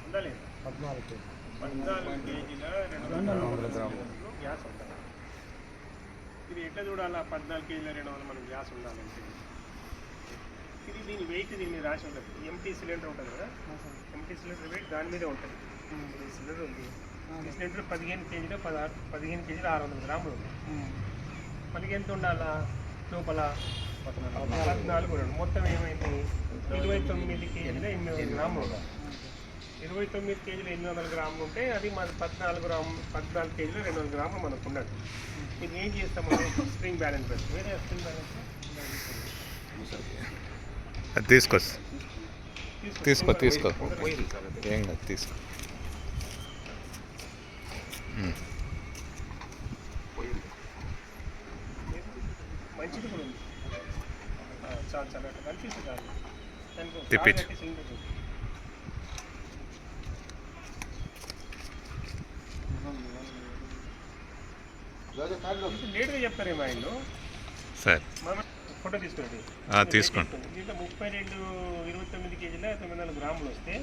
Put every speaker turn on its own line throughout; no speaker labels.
ఉందా లేదా? 14 కేజీల 200 గ్రాములు గ్యాస్ ఉండాలి. ఇది ఎట్లా చూడాలా? 14 కేజీల 200 మనకు గ్యాస్ ఉండాలంటే ఇది దీని వెయిట్ దీని మీద రాసి ఉంటుంది. ఎంటీ సిలిండర్ ఉంటుంది కదా, ఎంటీ సిలిండర్ వెయిట్ దాని మీదే ఉంటుంది. ఈ సిలిండర్ ఉంది, ఈ సిలిండర్ 15 కేజీల 15 కేజీల 600 గ్రాములు ఉంది. మనకి ఎంత ఉండాలా? లోపల 14 మొత్తం ఏమైంది? 29 కేజీల 800 గ్రాములు ఉండాలి. 29 కేజీల 800 గ్రాములు ఉంటే అది మన 14 కేజీల 200 గ్రాములు మనకు ఉండదు. ఇది ఏం చేస్తాం మనం? స్ప్రింగ్ బ్యాలెన్స్ పెడతాం. వేరే స్ప్రింగ్ బ్యాలెన్స్
తీసుకో తీసుకో తీసుకో ఏం కాదు తీసుకో.
మంచిది కూడా ఉంది. చాలా చాలా కనిపిస్తుంది చాలు.
తిప్పించు.
లేట్గా చెప్తారేమో ఆయన.
సరే
మనం ఫోటో తీసుకురండి.
తీసుకోండి.
దీంట్లో 29 కేజీల 900 గ్రాములు వస్తే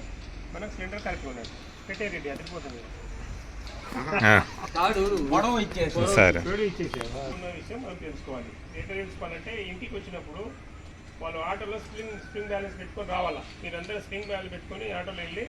మనకు సిలిండర్ కరెక్ట్గా ఉన్నది. పెట్టే రెడ్డి అదిరిపోతుంది.
సరే
ఉన్న విషయం మనం తెలుసుకోవాలి. ఎట్లా తెలుసుకోవాలంటే ఇంటికి వచ్చినప్పుడు వాళ్ళు ఆటోలో స్ప్రింగ్ బ్యాలెన్స్ పెట్టుకొని రావాలా. మీరందరూ స్ప్రింగ్ బ్యాలెన్స్ పెట్టుకొని ఆటోలో వెళ్ళి